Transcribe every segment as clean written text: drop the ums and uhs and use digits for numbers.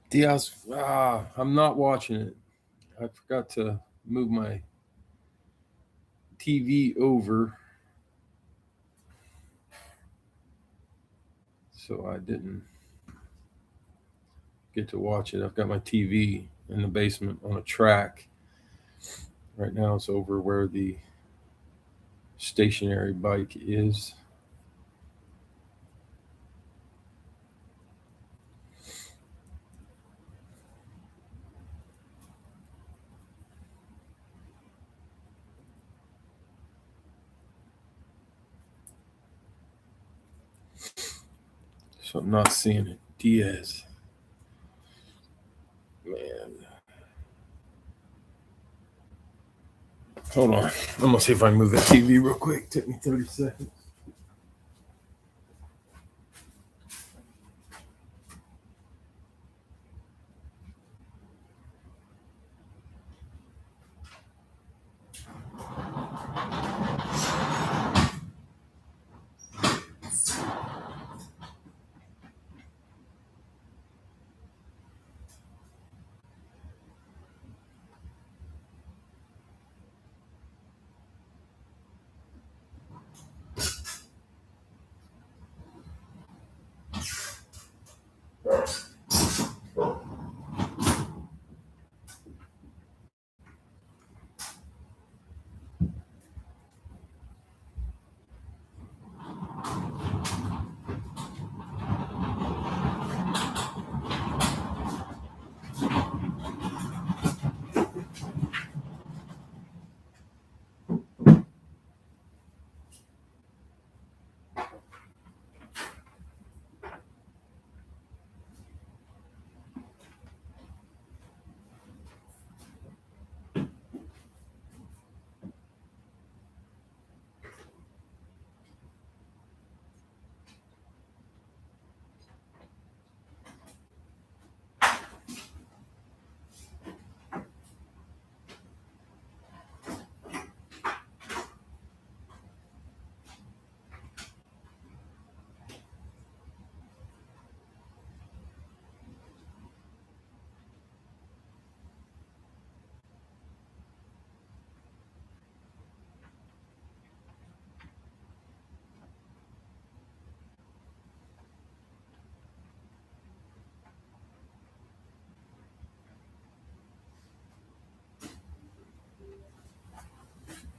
Diaz, I'm not watching it. I forgot to move my TV over, so I didn't get to watch it. I've got my TV in the basement on a track. Right now, it's over where the stationary bike is. So I'm not seeing it. Diaz. Man. Hold on. I'm going to see if I can move the TV real quick. Take me 30 seconds.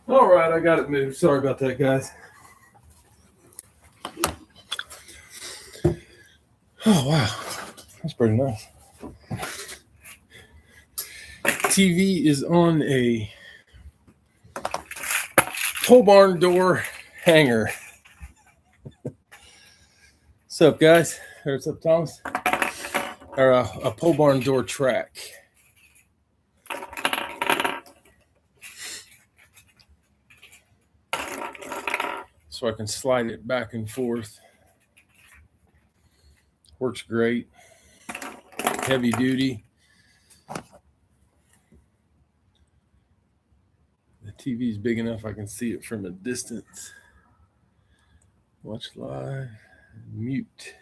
All right, I got it moved. Sorry about that, guys. Oh, wow. That's pretty nice. TV is on a pole barn door hanger. What's up, guys? What's up, Thomas? Or a pole barn door track. So I can slide it back and forth. Works great. Heavy duty. The TV is big enough I can see it from a distance. Watch live. Mute.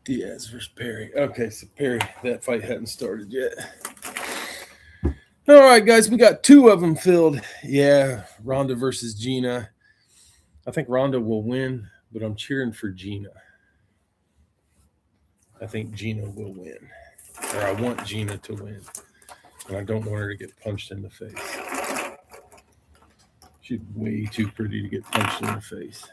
Diaz versus Perry. Okay, so Perry, that fight hadn't started yet. All right, guys, we got two of them filled. Yeah, Ronda versus Gina. I think Ronda will win, but I'm cheering for Gina. I think Gina will win. Or I want Gina to win. And I don't want her to get punched in the face. She's way too pretty to get punched in the face.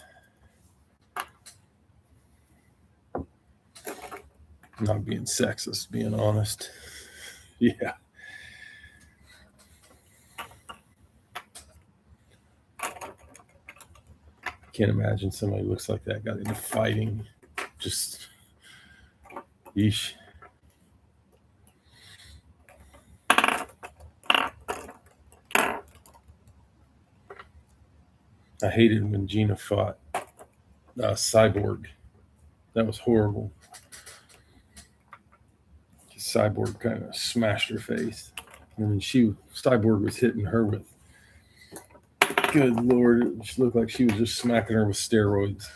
Not being sexist, being honest. Yeah. Can't imagine somebody who looks like that got into fighting. Just, yeesh. I hated when Gina fought Cyborg. That was horrible. Cyborg kind of smashed her face. And then Cyborg was hitting her with, good Lord, it looked like she was just smacking her with steroids.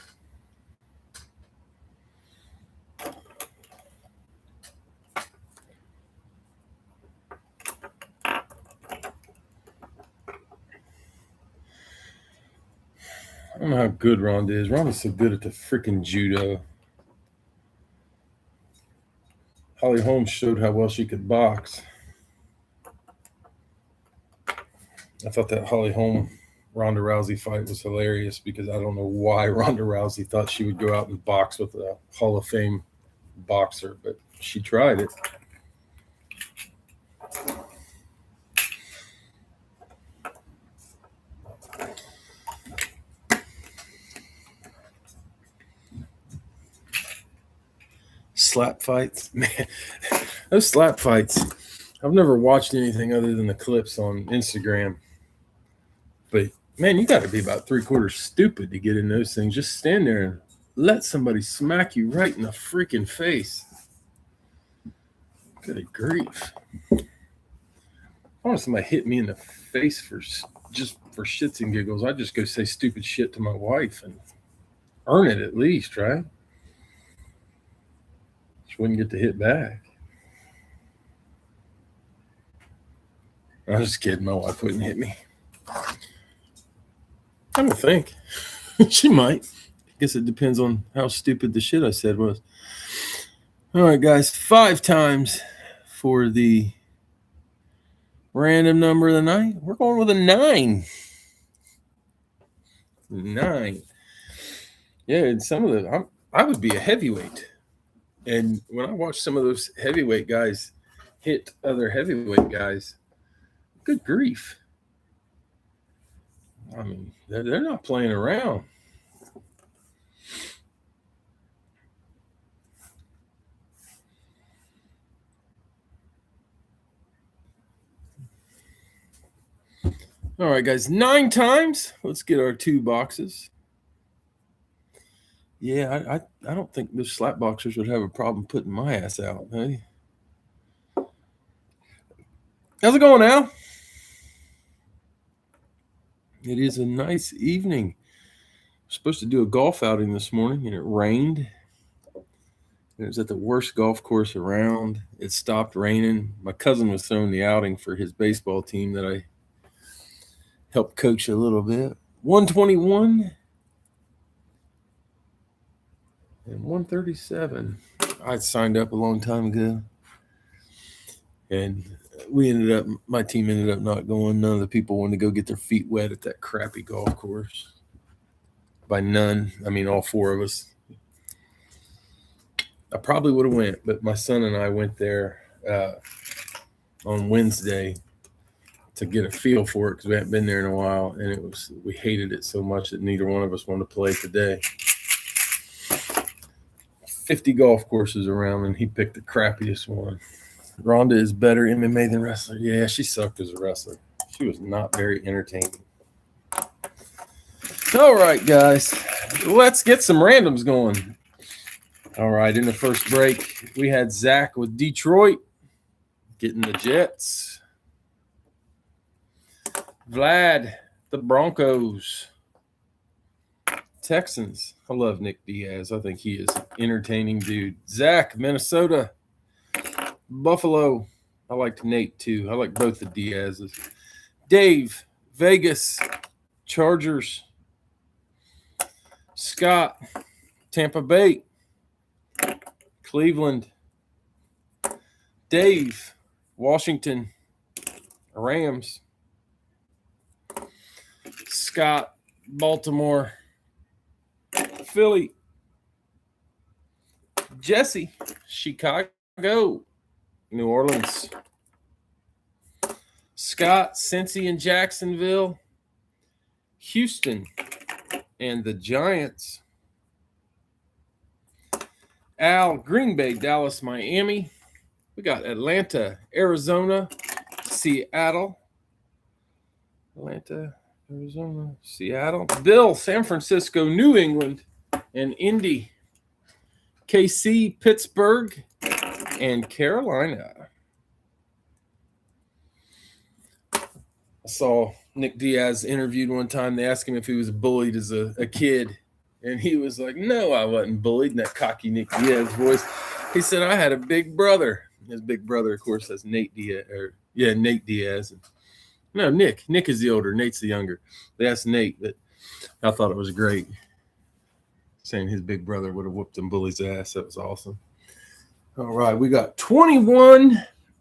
I don't know how good Ronda is. Ronda's so good at the freaking judo. Holly Holmes showed how well she could box. I thought that Holly Holm Ronda Rousey fight was hilarious because I don't know why Ronda Rousey thought she would go out and box with a Hall of Fame boxer, but she tried it. Slap fights, man, those slap fights. I've never watched anything other than the clips on Instagram. But man, you got to be about 3/4 stupid to get in those things. Just stand there and let somebody smack you right in the freaking face. Good grief. I want somebody hit me in the face for shits and giggles. I'd just go say stupid shit to my wife and earn it at least, right? She wouldn't get to hit back. I'm just kidding. My wife wouldn't hit me. I don't think. She might. I guess it depends on how stupid the shit I said was. All right, guys. 5 times for the random number of the night. We're going with a 9. 9. Yeah, and some of the I would be a heavyweight. And when I watch some of those heavyweight guys hit other heavyweight guys, good grief. I mean, they're not playing around. All right, guys, 9 times. Let's get our 2 boxes. Yeah, I don't think those slap boxers would have a problem putting my ass out. Hey, how's it going, Al? It is a nice evening. I'm supposed to do a golf outing this morning, and it rained. It was at the worst golf course around. It stopped raining. My cousin was throwing the outing for his baseball team that I helped coach a little bit. 121 and 137. I signed up a long time ago. And my team ended up not going. None of the people wanted to go get their feet wet at that crappy golf course. By none, I mean all 4 of us. I probably would have went, but my son and I went there on Wednesday to get a feel for it because we hadn't been there in a while, and we hated it so much that neither one of us wanted to play today. 50 golf courses around, and he picked the crappiest one. Ronda is better MMA than wrestler. Yeah, she sucked as a wrestler. She was not very entertaining. All right, guys, let's get some randoms going. All right, in the first break, we had Zach with Detroit getting the Jets. Vlad, the Broncos. Texans. I love Nick Diaz. I think he is an entertaining dude. Zach, Minnesota. Buffalo. I liked Nate, too. I like both the Diazes. Dave, Vegas. Chargers. Scott, Tampa Bay. Cleveland. Dave, Washington. Rams. Scott, Baltimore. Philly. Jesse, Chicago. New Orleans. Scott, Cincy and Jacksonville. Houston and the Giants. Al, Green Bay, Dallas, Miami. We got Atlanta, Arizona, Seattle. Atlanta, Arizona, Seattle, Bill, San Francisco, New England, and Indy, KC, Pittsburgh, and Carolina. I saw Nick Diaz interviewed one time. They asked him if he was bullied as a kid. And he was like, no, I wasn't bullied in that cocky Nick Diaz voice. He said, I had a big brother. His big brother, of course, that's Nate Diaz. Nate Diaz. No, Nick. Nick is the older. Nate's the younger. They asked Nate, but I thought it was great. Saying his big brother would have whooped them bullies' ass. That was awesome. All right, we got 21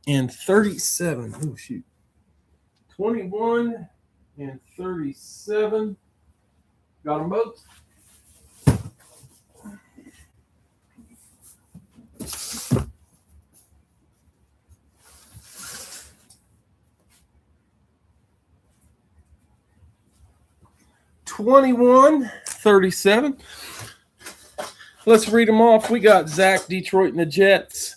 and 37. Oh, shoot. 21 and 37. Got them both? $21.37. Let's read them off. We got Zach, Detroit and the Jets.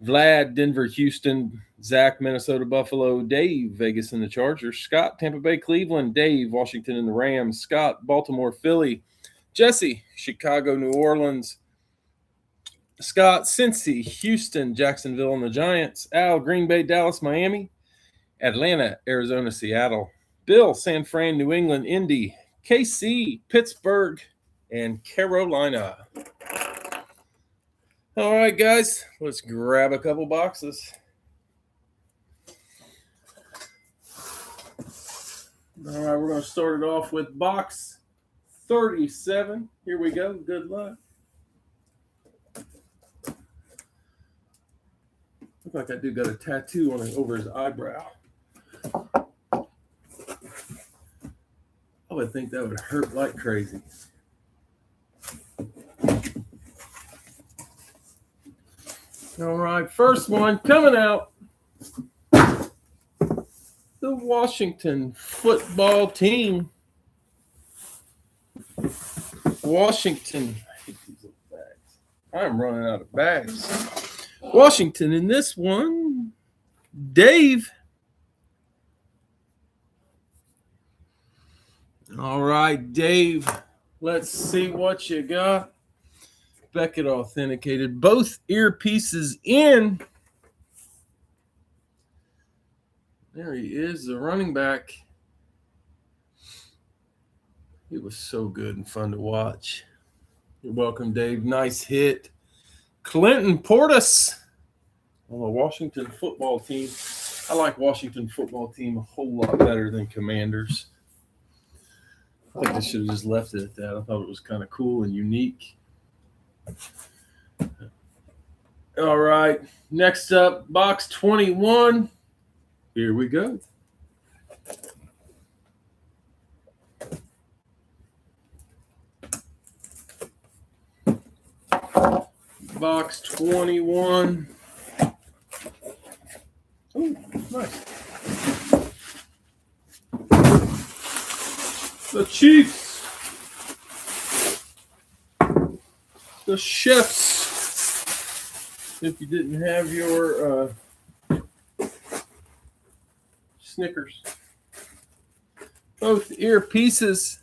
Vlad, Denver, Houston. Zach, Minnesota, Buffalo. Dave, Vegas and the Chargers. Scott, Tampa Bay, Cleveland. Dave, Washington and the Rams. Scott, Baltimore, Philly. Jesse, Chicago, New Orleans. Scott, Cincy, Houston, Jacksonville and the Giants. Al, Green Bay, Dallas, Miami. Atlanta, Arizona, Seattle. Bill, San Fran, New England, Indy. KC, Pittsburgh, and Carolina. All right, guys, let's grab a couple boxes. All right, we're going to start it off with box 37. Here we go. Good luck. Look like that dude got a tattoo on it over his eyebrow. I would think that would hurt like crazy. All right, first one coming out. The Washington football team. Washington. I hate these little bags. I'm running out of bags. Washington in this one. Dave. All right, Dave. Let's see what you got. Beckett authenticated. Both earpieces in. There he is, the running back. He was so good and fun to watch. You're welcome, Dave. Nice hit. Clinton Portis on the Washington football team. I like Washington football team a whole lot better than Commanders. I think they should have just left it at that. I thought it was kind of cool and unique. All right. Next up, box 21. Here we go. Box 21. Oh, nice. The Chiefs. The Chefs. If you didn't have your Snickers. Both earpieces.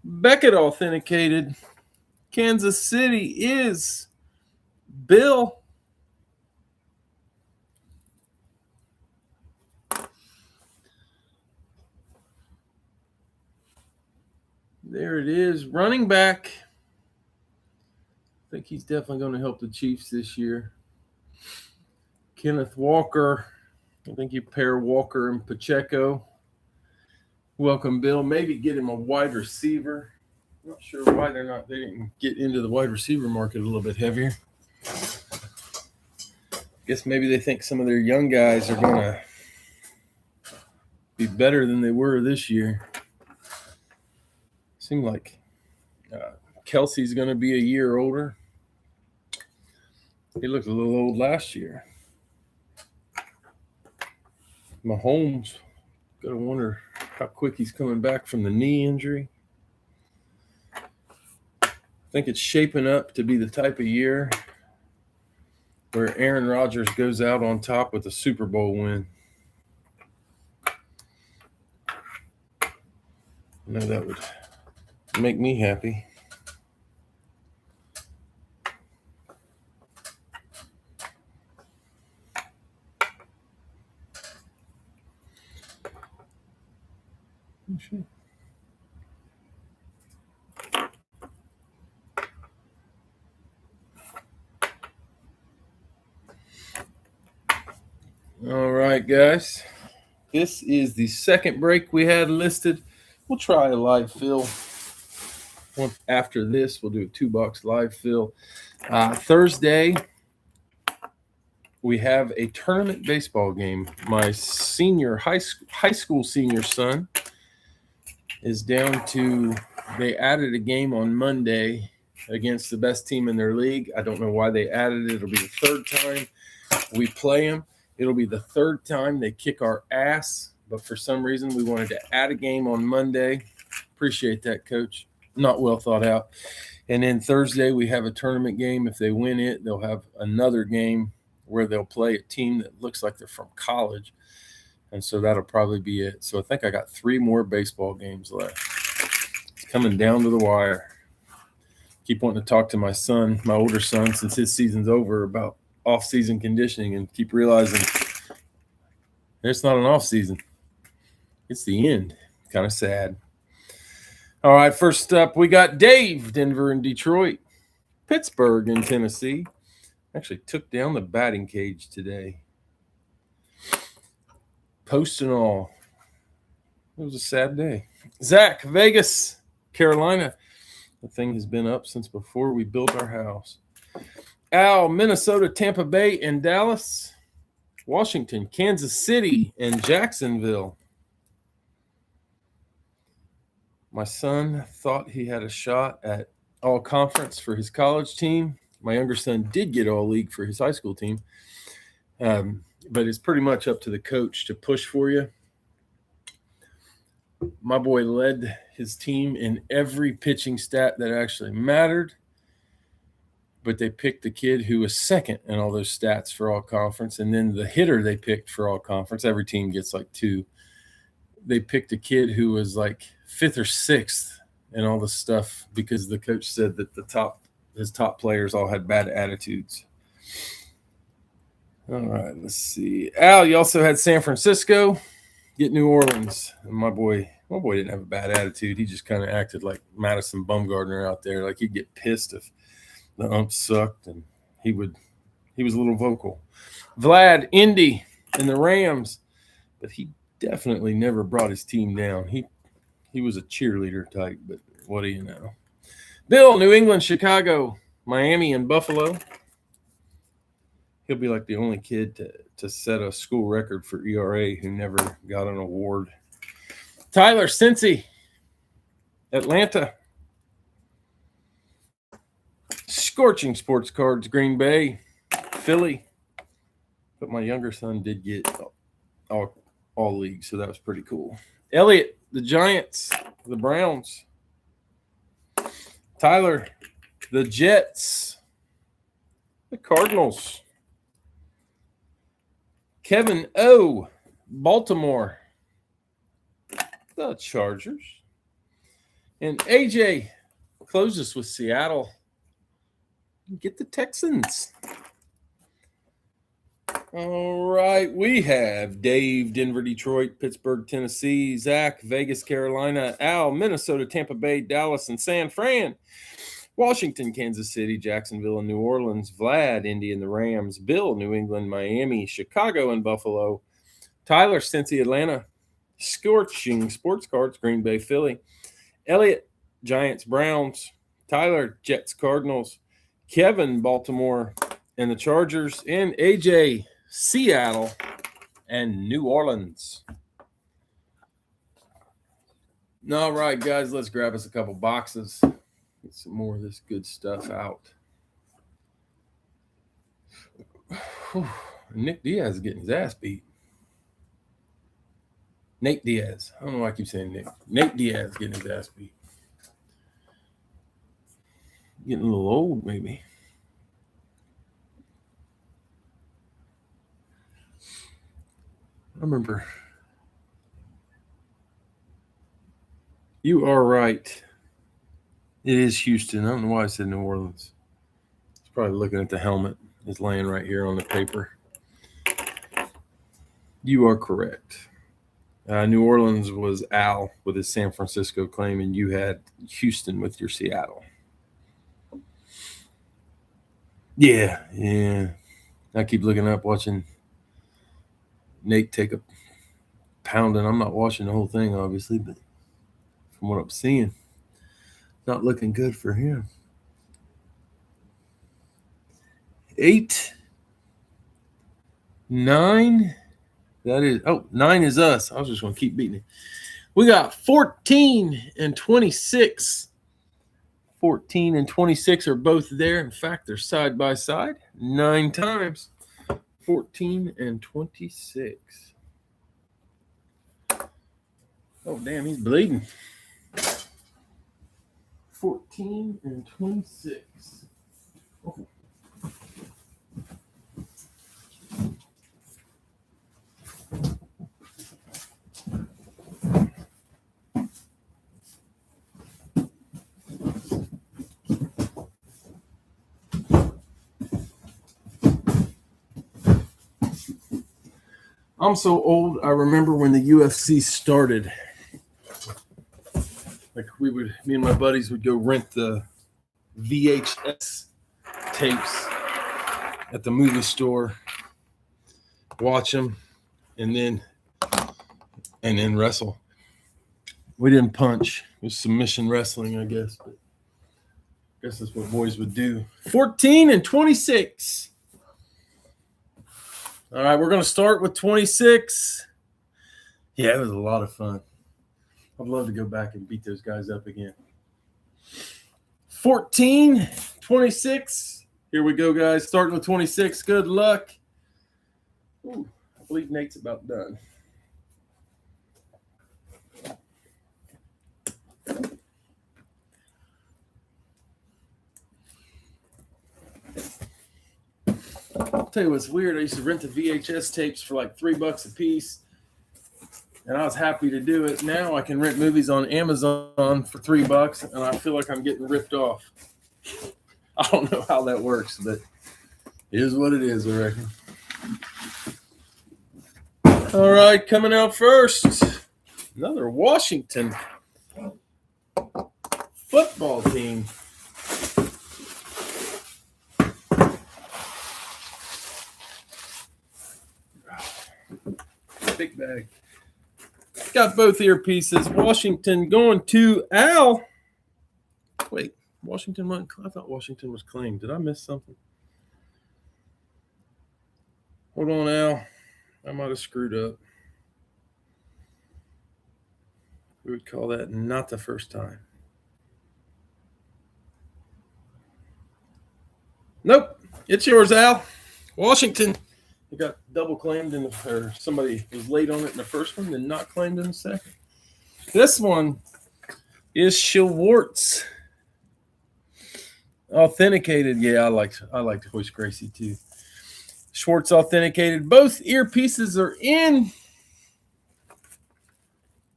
Beckett authenticated. Kansas City is Bill. There it is. Running back. I think he's definitely going to help the Chiefs this year. Kenneth Walker. I think you pair Walker and Pacheco. Welcome, Bill. Maybe get him a wide receiver. Not sure why they didn't get into the wide receiver market a little bit heavier. Guess maybe they think some of their young guys are going to be better than they were this year. Seemed like Kelsey's going to be a year older. He looked a little old last year. Mahomes, got to wonder how quick he's coming back from the knee injury. I think it's shaping up to be the type of year where Aaron Rodgers goes out on top with a Super Bowl win. I know that would make me happy. All right, guys. This is the second break we had listed. We'll try a live fill. After this, we'll do a 2-box live fill. Thursday, we have a tournament baseball game. My senior high school senior son is down to, they added a game on Monday against the best team in their league. I don't know why they added it. It'll be the third time we play them. It'll be the third time they kick our ass, but for some reason we wanted to add a game on Monday. Appreciate that, Coach. Not well thought out. And then Thursday we have a tournament game. If they win it, they'll have another game where they'll play a team that looks like they're from college. And so that'll probably be it. So I think I got 3 more baseball games left. It's coming down to the wire. Keep wanting to talk to my son, my older son, since his season's over, about off-season conditioning, and keep realizing it's not an off-season. It's the end. Kind of sad. All right, first up, we got Dave, Denver and Detroit. Pittsburgh in Tennessee. Actually took down the batting cage today. Post and all. It was a sad day. Zach, Vegas, Carolina. The thing has been up since before we built our house. Al, Minnesota, Tampa Bay, and Dallas. Washington, Kansas City, and Jacksonville. My son thought he had a shot at all conference for his college team. My younger son did get all league for his high school team. But it's pretty much up to the coach to push for you. My boy led his team in every pitching stat that actually mattered. But they picked the kid who was second in all those stats for all conference. And then the hitter they picked for all conference, every team gets like 2. They picked a kid who was like 5th or 6th in all the stuff because the coach said that his top players all had bad attitudes. All right, let's see. Al, you also had San Francisco get New Orleans. And my boy didn't have a bad attitude. He just kind of acted like Madison Bumgarner out there. Like he'd get pissed if the ump sucked, and he was a little vocal. Vlad, Indy, and the Rams, but he definitely never brought his team down. He was a cheerleader type, but what do you know? Bill, New England, Chicago, Miami, and Buffalo. He'll be like the only kid to set a school record for ERA who never got an award. Tyler, Cincy, Atlanta. Scorching Sports Cards, Green Bay, Philly. But my younger son did get all leagues, so that was pretty cool. Elliot, the Giants, the Browns. Tyler, the Jets, the Cardinals. Kevin O, Baltimore, the Chargers. And AJ closes with Seattle. Get the Texans. All right, we have Dave, Denver, Detroit, Pittsburgh, Tennessee, Zach, Vegas, Carolina, Al, Minnesota, Tampa Bay, Dallas, and San Fran, Washington, Kansas City, Jacksonville, and New Orleans, Vlad, Indy, and the Rams, Bill, New England, Miami, Chicago, and Buffalo, Tyler, Cincy, Atlanta, Scorching Sports Cards, Green Bay, Philly, Elliot, Giants, Browns, Tyler, Jets, Cardinals, Kevin, Baltimore, and the Chargers, and AJ, Seattle, and New Orleans. All right, guys, let's grab us a couple boxes. Get some more of this good stuff out. Nick Diaz is getting his ass beat. Nate Diaz. I don't know why I keep saying Nick. Nate Diaz getting his ass beat. Getting a little old, maybe. I remember You are right. It is Houston. I don't know why I said New Orleans. It's probably looking at the helmet. It's laying right here on the paper. You are correct. New Orleans was Al with his San Francisco claim, and you had Houston with your Seattle. Yeah. I keep looking up, watching Nate take a pounding. I'm not watching the whole thing, obviously, but from what I'm seeing, not looking good for him. 8, 9. That is 9 is us. I was just going to keep beating it. We got 14 and 26. 14 and 26 are both there. In fact, they're side by side 9 times. 14 and 26. Oh, damn, he's bleeding. 14 and 26. Oh. I'm so old, I remember when the UFC started. Like me and my buddies would go rent the VHS tapes at the movie store, watch them, and then wrestle. We didn't punch. It was submission wrestling, I guess. But I guess that's what boys would do. 14 and 26. All right, we're going to start with 26. Yeah, it was a lot of fun. I'd love to go back and beat those guys up again. 14, 26. Here we go, guys. Starting with 26. Good luck. Ooh, I believe Nate's about done. I'll tell you what's weird. I used to rent the VHS tapes for like $3 a piece, and I was happy to do it. Now I can rent movies on Amazon for $3, and I feel like I'm getting ripped off. I don't know how that works, but it is what it is, I reckon. All right, coming out first, another Washington football team. Big bag. Got both earpieces. Washington going to Al. Wait, Washington went. I thought Washington was claimed. Did I miss something? Hold on, Al. I might have screwed up. We would call that not the first time. Nope. It's yours, Al. Washington. It got double claimed or somebody was late on it in the first one and not claimed in the second. This one is Schwartz. Authenticated. Yeah, I liked Hoist Gracie too. Schwartz authenticated. Both earpieces are in.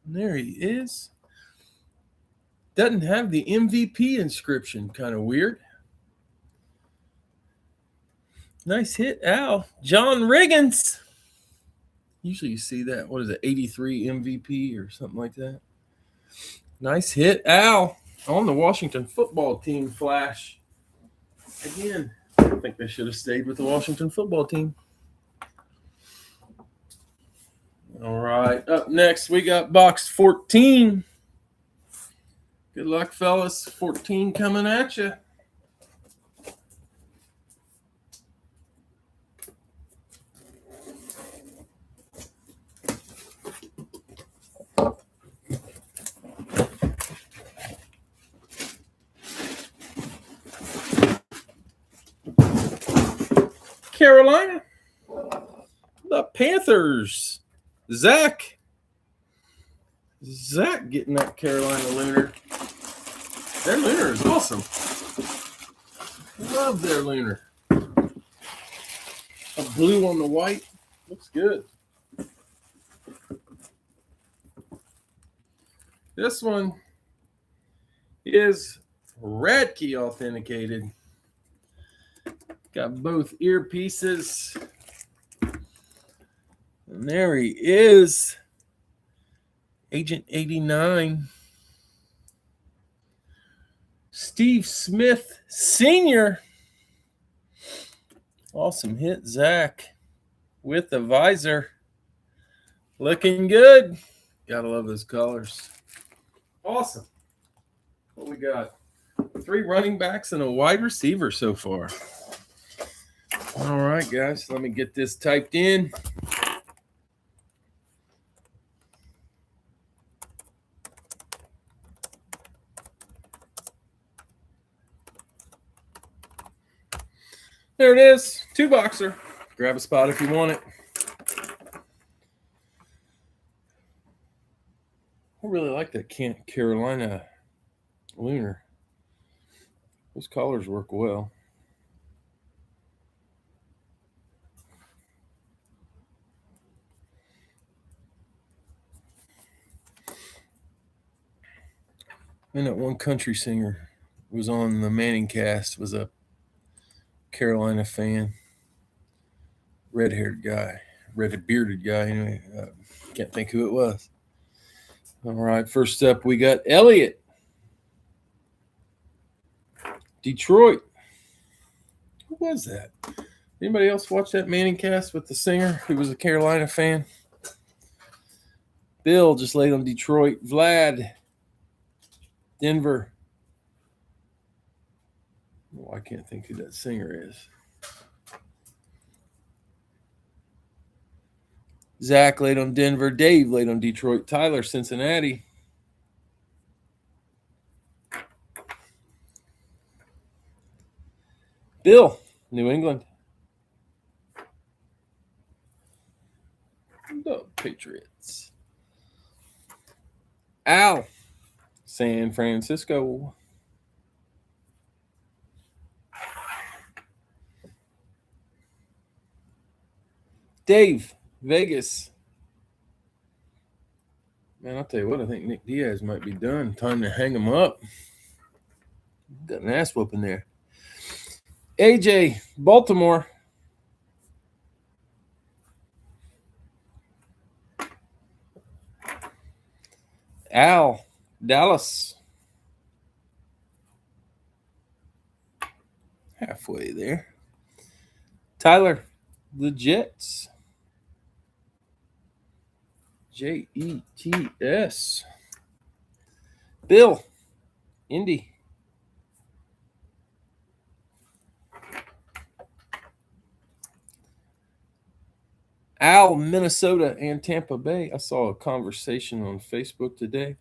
There he is. Doesn't have the MVP inscription. Kind of weird. Nice hit, Al. John Riggins. Usually you see that. What is it, 83 MVP or something like that? Nice hit, Al. On the Washington football team flash. Again, I think they should have stayed with the Washington football team. All right, up next, we got box 14. Good luck, fellas. 14 coming at you. Carolina. The Panthers. Zach getting that Carolina Lunar. Their Lunar is awesome. Love their Lunar. A blue on the white. Looks good. This one is Radke authenticated. Got both earpieces. And there he is. Agent 89. Steve Smith Sr. Awesome hit, Zach. With the visor. Looking good. Gotta love those colors. Awesome. What we got? 3 running backs and a wide receiver so far. All right, guys. Let me get this typed in. There it is. 2-boxer. Grab a spot if you want it. I really like that Carolina Lunar. Those colors work well. And that one country singer was on the Manning cast, was a Carolina fan. Red-haired guy. Red-bearded guy. Anyway, can't think who it was. All right, first up, we got Elliott. Detroit. Who was that? Anybody else watch that Manning cast with the singer who was a Carolina fan? Bill just laid on Detroit. Vlad. Denver. Oh, I can't think who that singer is. Zach laid on Denver. Dave laid on Detroit. Tyler, Cincinnati. Bill, New England. The Patriots. Al, San Francisco. Dave, Vegas. Man, I'll tell you what, I think Nick Diaz might be done. Time to hang him up. Got an ass whooping there. AJ, Baltimore. Al, Dallas. Halfway there. Tyler, the Jets. Jets. Bill, Indy. Al, Minnesota, and Tampa Bay. I saw a conversation on Facebook today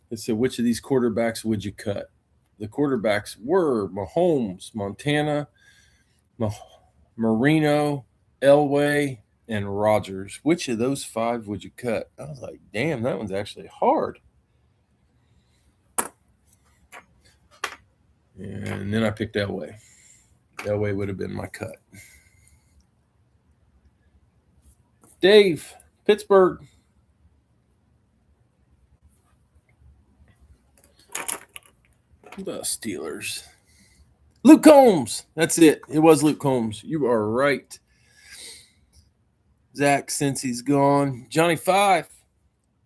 that said, which of these quarterbacks would you cut? The quarterbacks were Mahomes, Montana, Marino, Elway, and Rodgers. Which of those 5 would you cut? I was like, damn, that one's actually hard. And then I picked Elway. Elway would have been my cut. Dave, Pittsburgh. The Steelers. Luke Combs. That's it. It was Luke Combs. You are right. Zach, since he's gone. Johnny 5.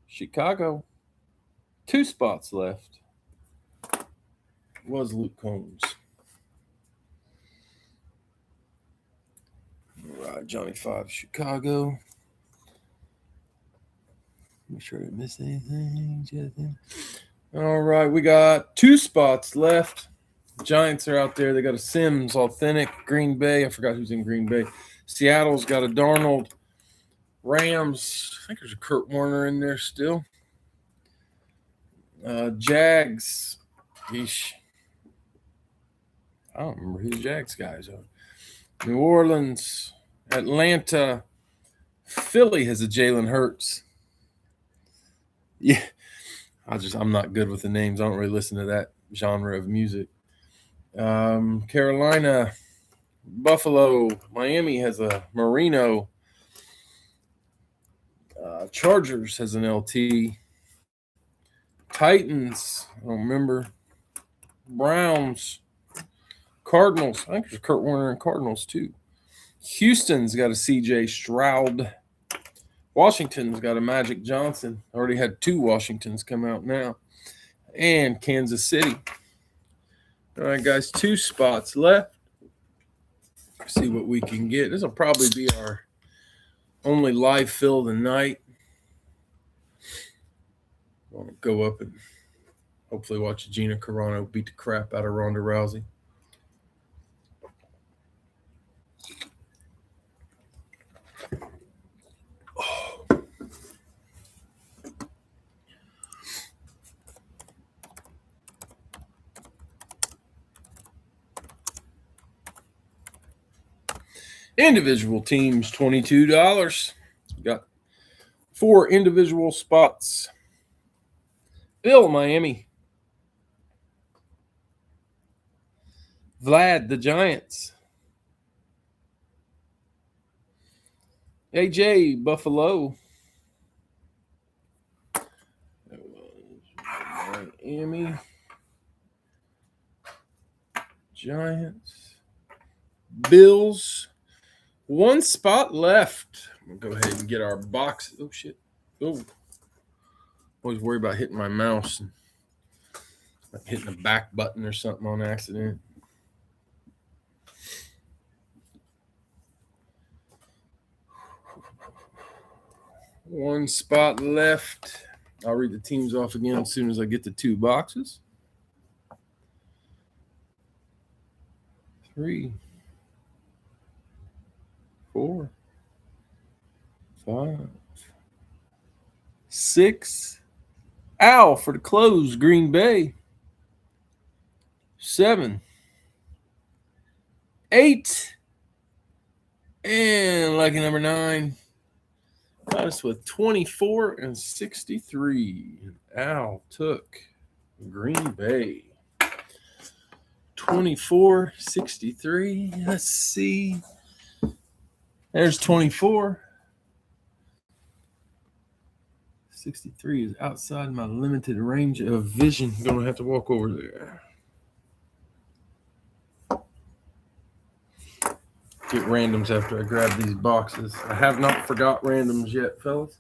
Chicago. 2 spots left. It was Luke Combs. All right, Johnny 5, Chicago. Make sure I didn't miss anything. All right, we got 2 spots left. Giants are out there. They got a Sims authentic. Green Bay. I forgot who's in Green Bay. Seattle's got a Darnold. Rams. I think there's a Kurt Warner in there still. Jags. Yeesh. I don't remember who the Jags guys are. New Orleans. Atlanta. Philly has a Jalen Hurts. Yeah. I'm not good with the names. I don't really listen to that genre of music. Carolina, Buffalo, Miami has a Marino. Chargers has an LT. Titans, I don't remember. Browns. Cardinals. I think there's Kurt Warner and Cardinals too. Houston's got a C.J. Stroud. Washington's got a Magic Johnson. Already had 2 Washingtons come out now. And Kansas City. All right, guys, 2 spots left. See what we can get. This will probably be our only live fill of the night. I want to go up and hopefully watch Gina Carano beat the crap out of Ronda Rousey. Individual teams, $22. We got 4 individual spots. Bill, Miami. Vlad, the Giants. AJ, Buffalo. Miami. Giants. Bills. 1 spot left. We'll go ahead and get our box. Oh, shit. Oh. Always worry about hitting my mouse and like hitting the back button or something on accident. One spot left. I'll read the teams off again as soon as I get the 2 boxes. 3, 4, 5, 6. Al for the close, Green Bay. 7, 8, and lucky number 9. Got us with 24 and 63. Al took Green Bay. 24, 63. Let's see. There's 24. 63 is outside my limited range of vision. I'm going to have to walk over there. Get randoms after I grab these boxes. I have not forgot randoms yet, fellas.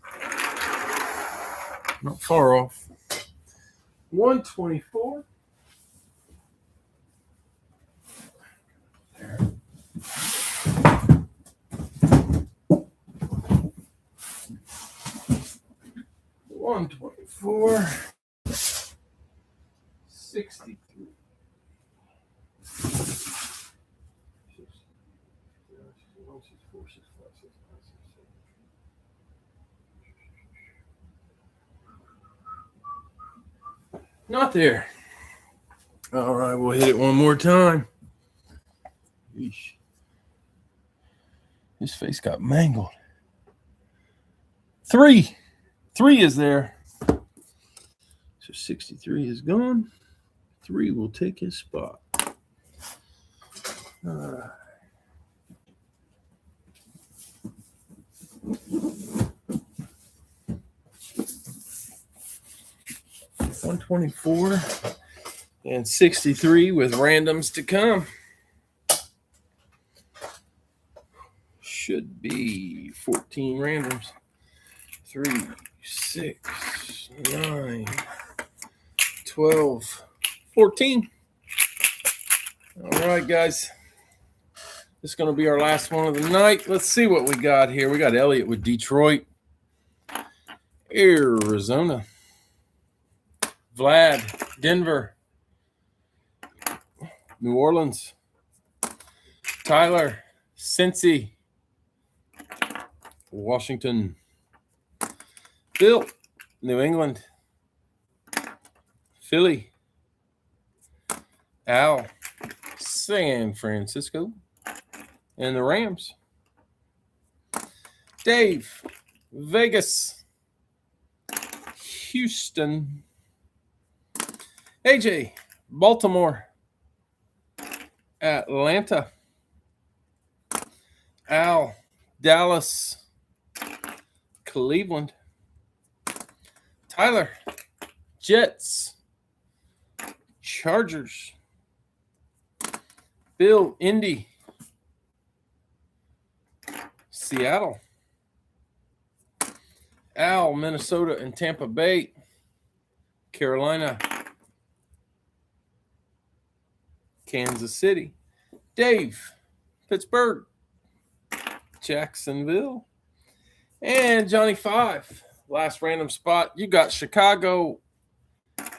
Not far off. 124. There. 124. 63. Not there. All right, we'll hit it one more time. Eesh. His face got mangled. 3. 3 is there. So 63 is gone. 3 will take his spot. All right. $124 and 63 with randoms to come. Should be 14 randoms. 3, 6, 9, 12, 14. All right, guys. This is going to be our last one of the night. Let's see what we got here. We got Elliott with Detroit, Arizona, Vlad, Denver, New Orleans, Tyler, Cincy, Washington, Bill, New England, Philly, Al, San Francisco, and the Rams. Dave, Vegas, Houston, AJ, Baltimore, Atlanta, Al, Dallas, Cleveland, Tyler, Jets, Chargers, Bill, Indy. Seattle. Al, Minnesota and Tampa Bay. Carolina. Kansas City. Dave, Pittsburgh. Jacksonville. And Johnny 5. Last random spot. You got Chicago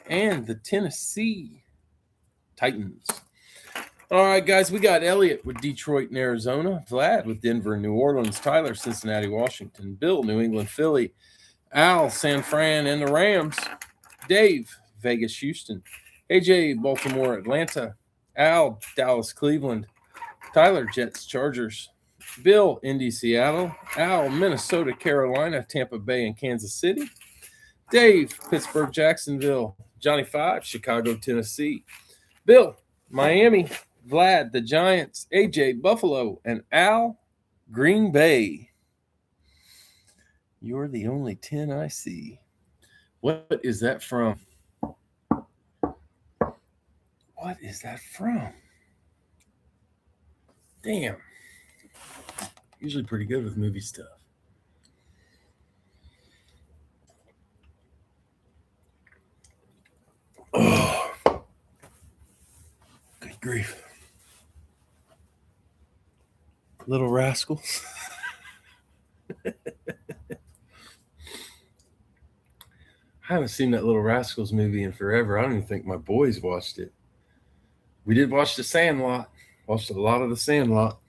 and the Tennessee Titans. All right, guys, we got Elliot with Detroit and Arizona, Vlad with Denver and New Orleans, Tyler, Cincinnati, Washington, Bill, New England, Philly, Al, San Fran and the Rams, Dave, Vegas, Houston, AJ, Baltimore, Atlanta, Al, Dallas, Cleveland, Tyler, Jets, Chargers, Bill, Indy, Seattle, Al, Minnesota, Carolina, Tampa Bay and Kansas City, Dave, Pittsburgh, Jacksonville, Johnny 5, Chicago, Tennessee, Bill, Miami, Vlad, the Giants, AJ, Buffalo, and Al, Green Bay. You're the only 10 I see. What is that from? What is that from? Damn. Usually pretty good with movie stuff. Oh, good grief. Little Rascals. I haven't seen that Little Rascals movie in forever. I don't even think my boys watched it. We did watch The Sandlot. Watched a lot of The Sandlot.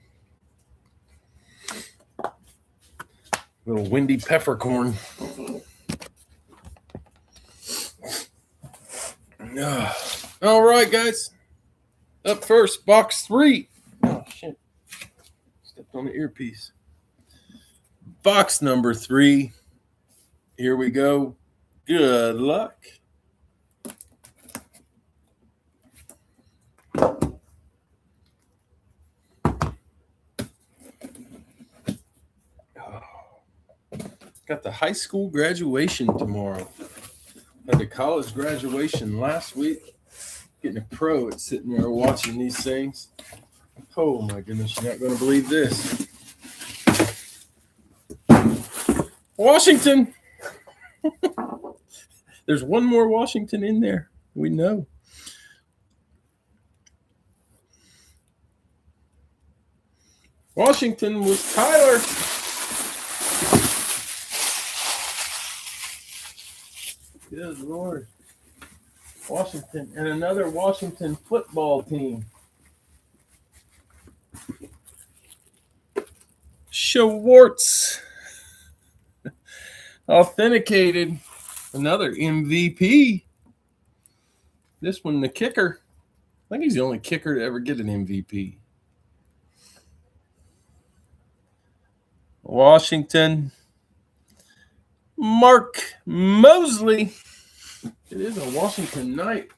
Little Wendy Peppercorn. All right, guys. Up first, box 3. Oh, shit. Stepped on the earpiece. Box number 3. Here we go. Good luck. Got the high school graduation tomorrow. Had the college graduation last week. Getting a pro at sitting there watching these things. Oh my goodness, you're not going to believe this. Washington. There's one more Washington in there. We know. Washington was Tyler. Good Lord. Washington and another Washington football team. Schwartz. Authenticated. Another MVP. This one, the kicker. I think he's the only kicker to ever get an MVP. Washington. Mark Mosley. It is a Washington night.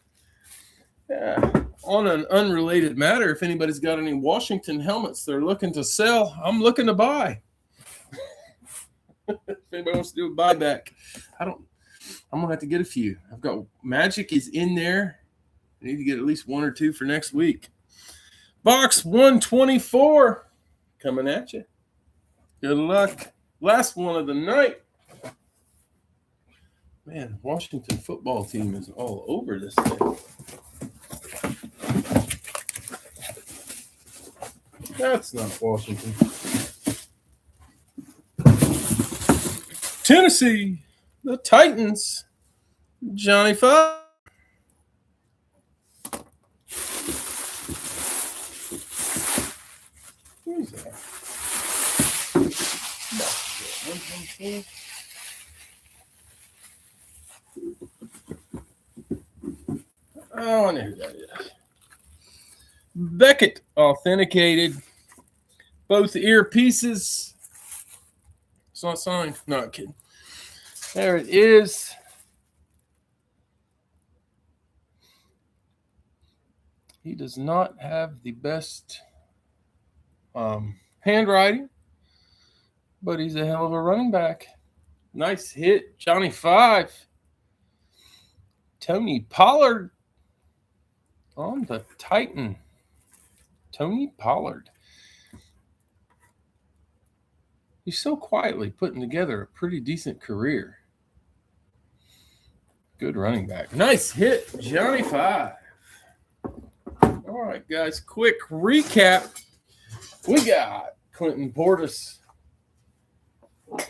On an unrelated matter, if anybody's got any Washington helmets they're looking to sell, I'm looking to buy. If anybody wants to do a buyback, I'm gonna have to get a few. I've got Magic is in there. I need to get at least 1 or 2 for next week. Box 124 coming at you. Good luck. Last one of the night. Man, Washington football team is all over this thing. That's not Washington. Tennessee, the Titans, Johnny 5. Who's that? Oh, I know who that is. Beckett authenticated. Both earpieces. It's not signed. Not kidding. There it is. He does not have the best handwriting, but he's a hell of a running back. Nice hit. Johnny 5. Tony Pollard on the Titan Tony Pollard. He's so quietly putting together a pretty decent career. Good running back. Nice hit, Johnny 5. All right, guys, quick recap. We got Clinton Portis,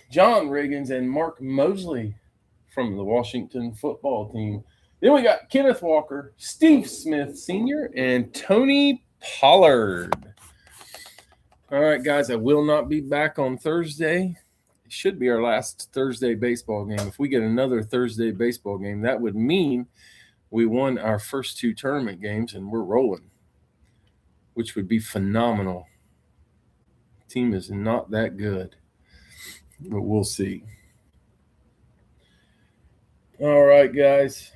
John Riggins, and Mark Mosley from the Washington football team. Then we got Kenneth Walker, Steve Smith Sr., and Tony Pollard. All right, guys, I will not be back on Thursday. It should be our last Thursday baseball game. If we get another Thursday baseball game, that would mean we won our first 2 tournament games and we're rolling, which would be phenomenal. The team is not that good, but we'll see. All right, guys,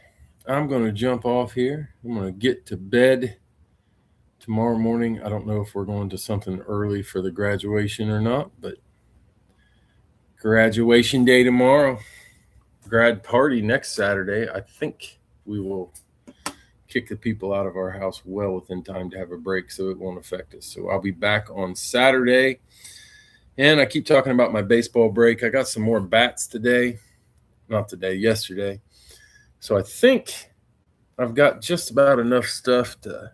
I'm going to jump off here. I'm going to get to bed tomorrow morning. I don't know if we're going to something early for the graduation or not, but graduation day tomorrow, grad party next Saturday. I think we will kick the people out of our house well within time to have a break so it won't affect us. So I'll be back on Saturday. And I keep talking about my baseball break. I got some more bats today. Not today, yesterday. So I think I've got just about enough stuff to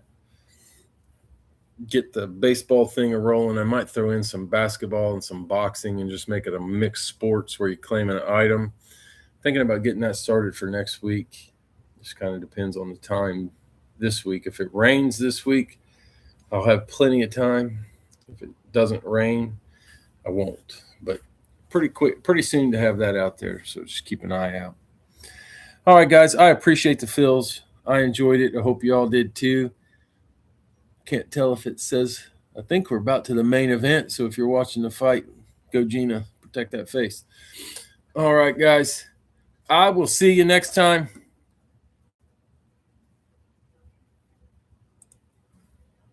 get the baseball thing rolling. I might throw in some basketball and some boxing and just make it a mixed sports where you claim an item. Thinking about getting that started for next week. Just kind of depends on the time this week. If it rains this week, I'll have plenty of time. If it doesn't rain, I won't. But pretty soon to have that out there. So just keep an eye out. All right, guys, I appreciate the fills. I enjoyed it. I hope you all did too. Can't tell if it says, I think we're about to the main event. So if you're watching the fight, go Gina, protect that face. All right, guys, I will see you next time.